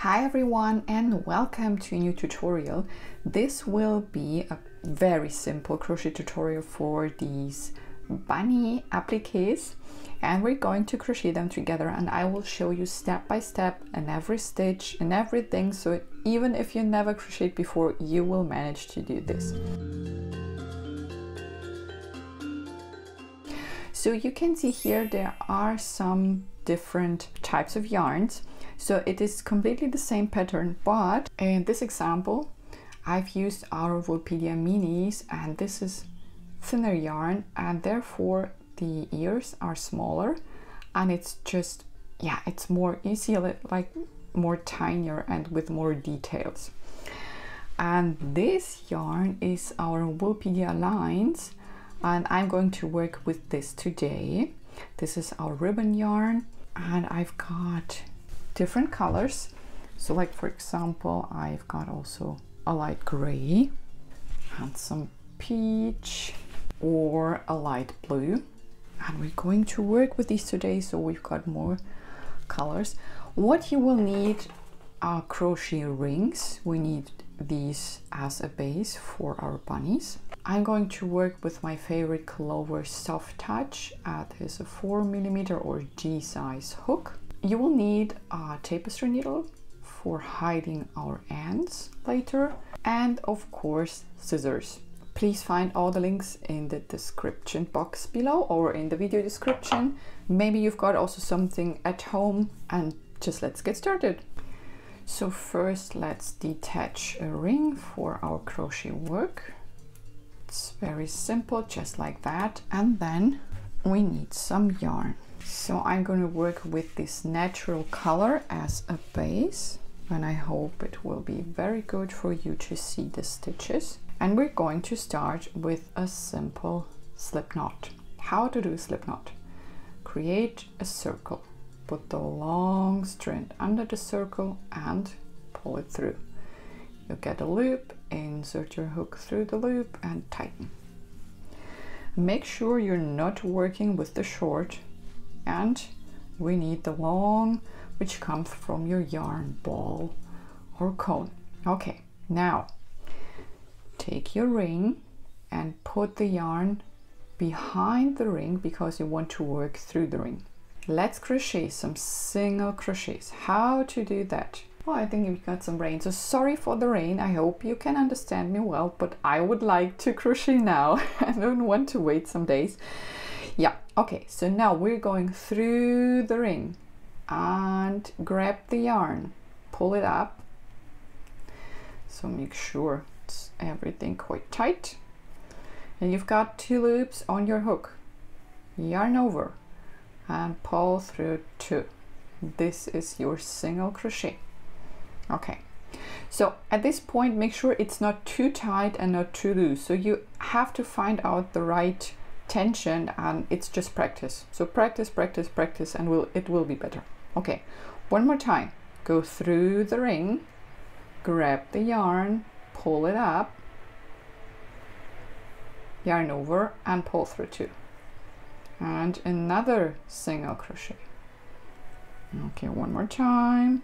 Hi everyone and welcome to a new tutorial. This will be a very simple crochet tutorial for these bunny appliques, and we're going to crochet them together, and I will show you step by step and every stitch and everything, so even if you never crocheted before, you will manage to do this. So you can see here there are some different types of yarns. So it is completely the same pattern, but in this example I've used our Woolpedia minis, and this is thinner yarn, and therefore the ears are smaller, and it's just, yeah, it's more easy, like more tinier and with more details. And this yarn is our Woolpedia lines, and I'm going to work with this today. This is our ribbon yarn, and I've got different colors. So like for example, I've got also a light gray and some peach or a light blue, and we're going to work with these today, so we've got more colors. What you will need are crochet rings. We need these as a base for our bunnies. I'm going to work with my favorite Clover Soft Touch. This is a 4mm or G size hook. You will need a tapestry needle for hiding our ends later, and of course scissors. Please find all the links in the description box below or in the video description. Maybe you've got also something at home, and just let's get started. So first let's detach a ring for our crochet work. It's very simple, just like that, and then we need some yarn. So I'm going to work with this natural color as a base, and I hope it will be very good for you to see the stitches. And we're going to start with a simple slip knot. How to do a slip knot? Create a circle, put the long strand under the circle and pull it through. You get a loop, insert your hook through the loop and tighten. Make sure you're not working with the short, and we need the long, which comes from your yarn ball or cone. Okay, now take your ring and put the yarn behind the ring because you want to work through the ring. Let's crochet some single crochets. How to do that? Oh, I think we've got some rain, so sorry for the rain. I hope you can understand me well, but I would like to crochet now. I don't want to wait some days. Yeah, okay, so now we're going through the ring and grab the yarn, pull it up. So make sure it's everything quite tight. And you've got 2 loops on your hook. Yarn over and pull through 2. This is your single crochet. Okay, so at this point make sure it's not too tight and not too loose. So you have to find out the right tension, and it's just practice. So practice, practice, practice, and it will be better. Okay, one more time. Go through the ring, grab the yarn, pull it up, yarn over and pull through 2, and another single crochet. Okay, one more time.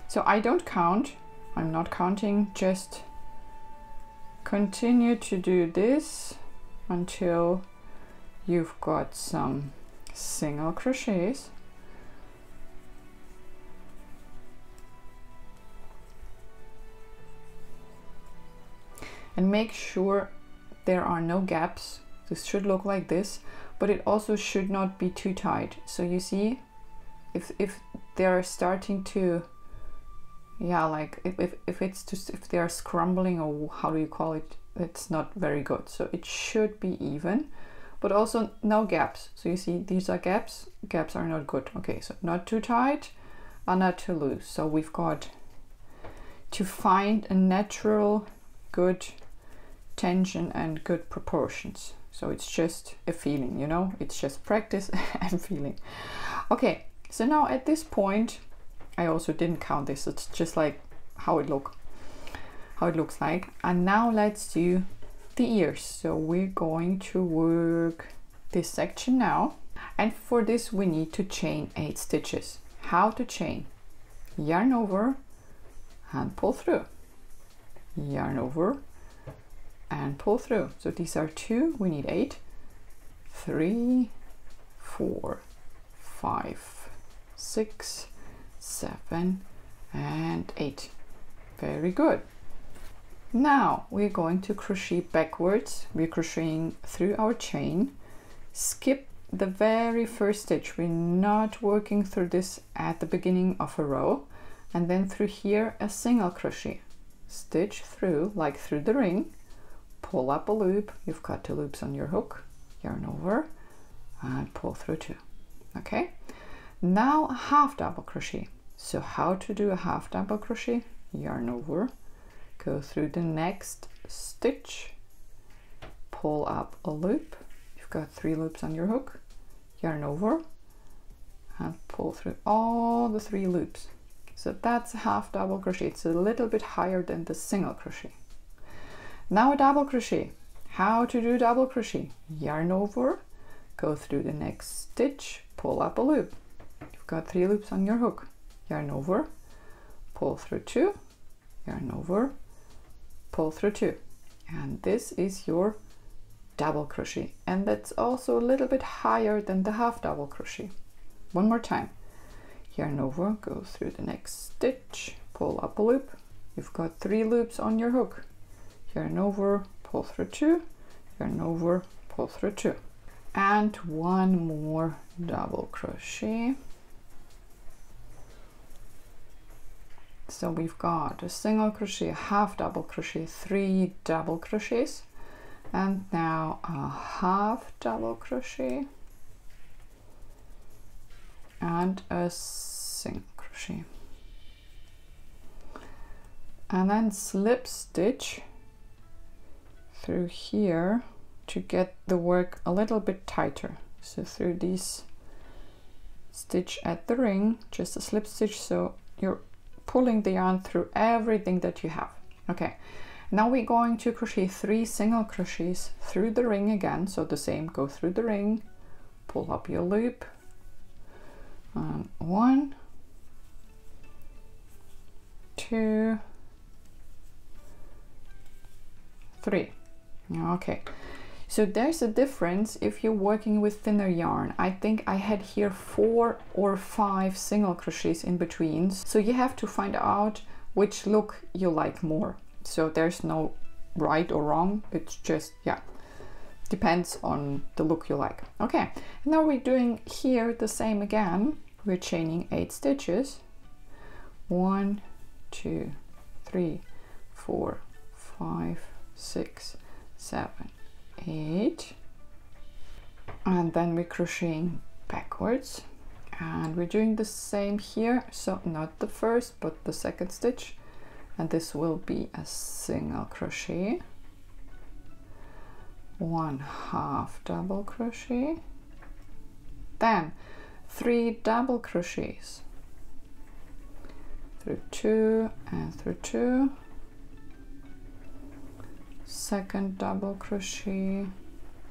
So I don't count, I'm not counting, just continue to do this until you've got some single crochets. And make sure there are no gaps. This should look like this, but it also should not be too tight. So you see, if they're starting to, yeah, like if they are scrambling, or how do you call it, it's not very good. So it should be even, but also no gaps. So you see, these are gaps. Gaps are not good. Okay, so not too tight and not too loose. So we've got to find a natural, good tension and good proportions. So it's just a feeling, you know, it's just practice and feeling. Okay, so now at this point, I also didn't count this. It's just like how it looks like. And now let's do the ears. So we're going to work this section now, and for this we need to chain 8 stitches. How to chain? yarn over and pull through, yarn over and pull through. So these are 2, we need 8, 3, 4, 5, 6, 7 and 8. Very good. Now we're going to crochet backwards. We're crocheting through our chain. Skip the very first stitch. We're not working through this at the beginning of a row, and then through here a single crochet, stitch through like through the ring, pull up a loop. You've got 2 loops on your hook, yarn over and pull through 2. Okay, now a half double crochet. So how to do a half double crochet? Yarn over, go through the next stitch, pull up a loop. You've got 3 loops on your hook, yarn over and pull through all the 3 loops. So that's a half double crochet. It's a little bit higher than the single crochet. Now a double crochet. How to do double crochet? Yarn over, go through the next stitch, pull up a loop. You've got 3 loops on your hook, yarn over, pull through 2, yarn over, pull through 2, and this is your double crochet. And that's also a little bit higher than the half double crochet. One more time, yarn over, go through the next stitch, pull up a loop. You've got 3 loops on your hook, yarn over, pull through 2, yarn over, pull through 2, and 1 more double crochet. So we've got a single crochet, a half double crochet, 3 double crochets, and now a half double crochet and a single crochet, and then slip stitch through here to get the work a little bit tighter. So through these stitch at the ring, just a slip stitch, so you're pulling the yarn through everything that you have. Okay, now we're going to crochet 3 single crochets through the ring again. So the same, go through the ring, pull up your loop, 1, 2, 3. Okay, so there's a difference if you're working with thinner yarn. I think I had here 4 or 5 single crochets in between, so you have to find out which look you like more. So there's no right or wrong, it's just, yeah, depends on the look you like. Okay, now we're doing here the same again. We're chaining 8 stitches, 1, 2, 3, 4, 5, 6, 7, 8, and then we're crocheting backwards, and we're doing the same here. So not the first but the second stitch, and this will be a single crochet, 1 half double crochet, then 3 double crochets through 2 and through 2, second double crochet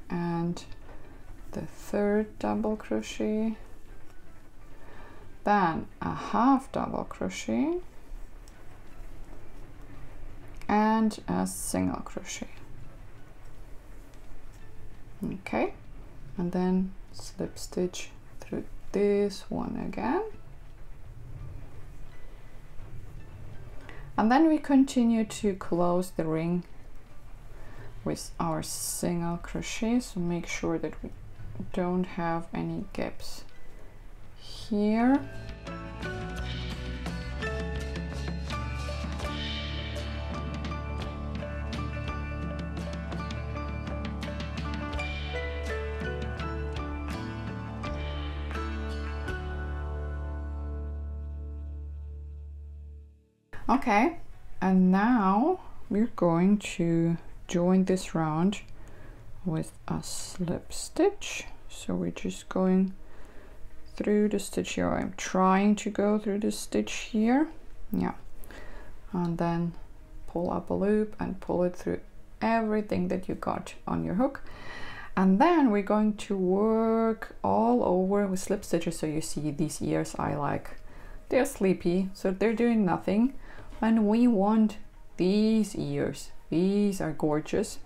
and the third double crochet, then a half double crochet and a single crochet. Okay, and then slip stitch through this one again, and then we continue to close the ring with our single crochet. So make sure that we don't have any gaps here. Okay, and now we're going to join this round with a slip stitch. So we're just going through the stitch here. I'm trying to go through the stitch here, yeah, and then pull up a loop and pull it through everything that you got on your hook, and then we're going to work all over with slip stitches. So you see these ears, I like they're sleepy, so they're doing nothing. And we want these ears. These are gorgeous.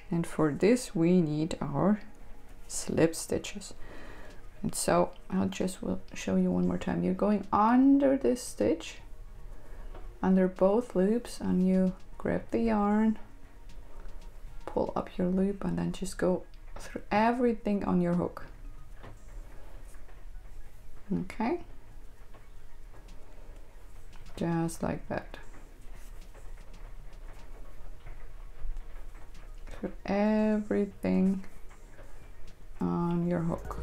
And for this we need our slip stitches. And so I'll just will show you one more time. You're going under this stitch, under both loops, and you grab the yarn, pull up your loop, and then just go through everything on your hook. Okay, just like that. Through everything on your hook.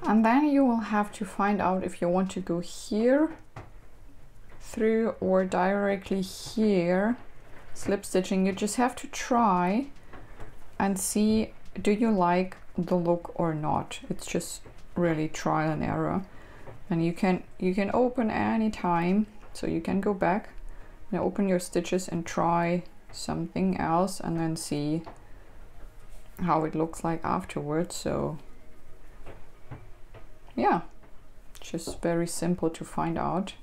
And then you will have to find out if you want to go here through or directly here slip stitching. You just have to try and see, do you like the look or not. It's just really trial and error, and you can open any time, so you can go back and open your stitches and try something else and then see how it looks like afterwards. So yeah, just very simple to find out.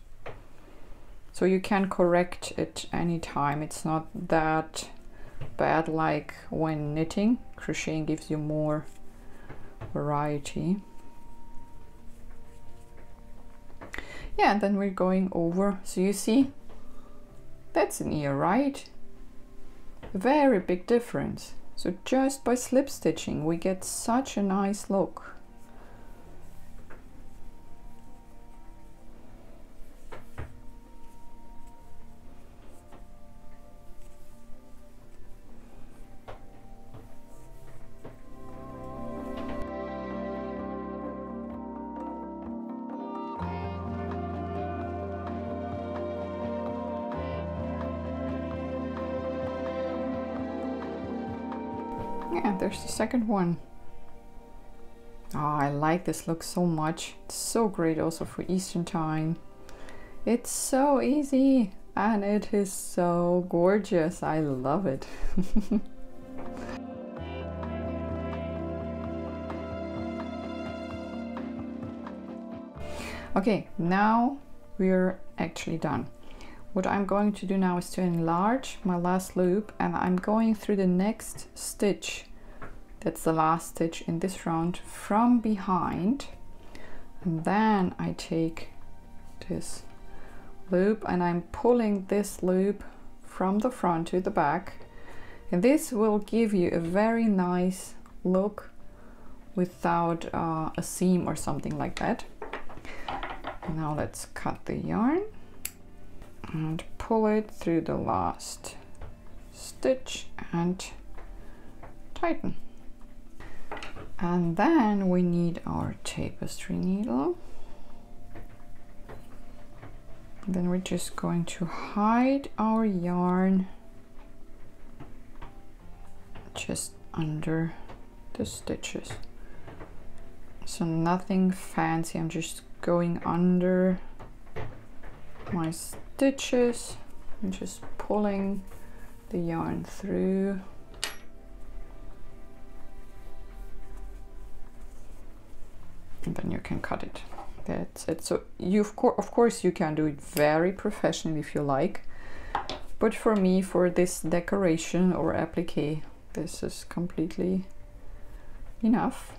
So you can correct it anytime. It's not that bad like when knitting. Crocheting gives you more variety. Yeah, and then we're going over. So you see, that's an ear, right? Very big difference. So just by slip stitching we get such a nice look. Yeah, there's the second one. Oh, I like this look so much. It's so great also for Eastern time. It's so easy and it is so gorgeous. I love it. Okay, now we're actually done. What I'm going to do now is to enlarge my last loop, and I'm going through the next stitch. That's the last stitch in this round from behind. And then I take this loop and I'm pulling this loop from the front to the back. And this will give you a very nice look without a seam or something like that. Now let's cut the yarn and pull it through the last stitch and tighten. And then we need our tapestry needle. Then we're just going to hide our yarn just under the stitches. So nothing fancy, I'm just going under my stitches and just pulling the yarn through. And then you can cut it. That's it. So you of course you can do it very professionally if you like, but for me, for this decoration or applique, this is completely enough.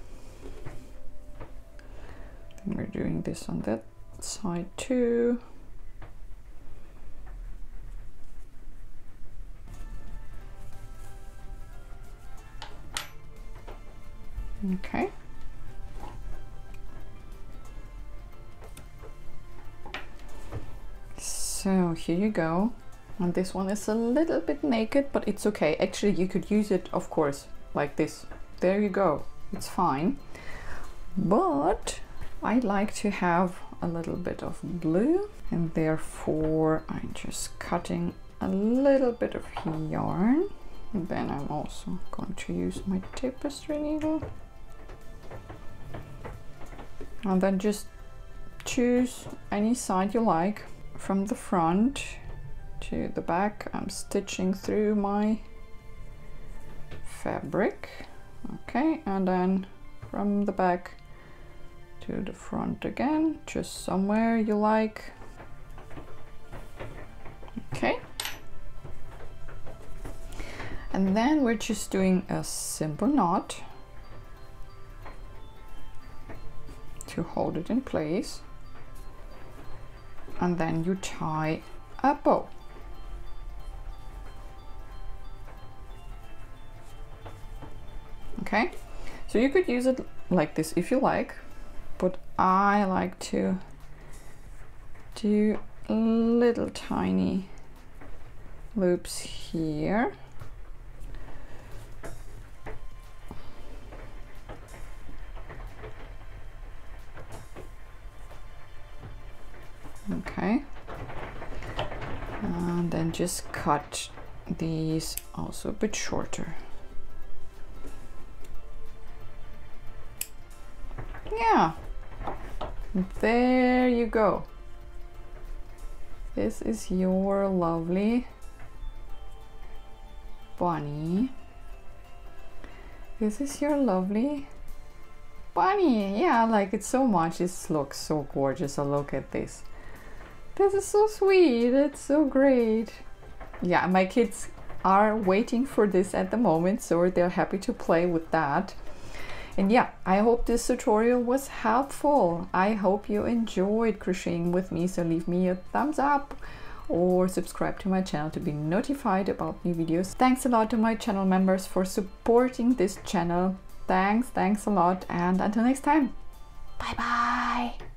Then we're doing this on that side too. Okay. So here you go. And this one is a little bit naked, but it's okay. Actually, you could use it, of course, like this. There you go. It's fine. But I like to have a little bit of blue, and therefore I'm just cutting a little bit of yarn. And then I'm also going to use my tapestry needle. And then just choose any side you like. From the front to the back, I'm stitching through my fabric. Okay, and then from the back to the front again, just somewhere you like. Okay. And then we're just doing a simple knot to hold it in place. And then you tie a bow. Okay, so you could use it like this if you like, but I like to do little tiny loops here. Okay, and then just cut these also a bit shorter. Yeah, there you go. This is your lovely bunny. This is your lovely bunny. Yeah, I like it so much. This looks so gorgeous. So look at this. This is so sweet. It's so great. Yeah, my kids are waiting for this at the moment, so they're happy to play with that. And yeah, I hope this tutorial was helpful. I hope you enjoyed crocheting with me, so leave me a thumbs up or subscribe to my channel to be notified about new videos. Thanks a lot to my channel members for supporting this channel. Thanks a lot, and until next time, bye bye.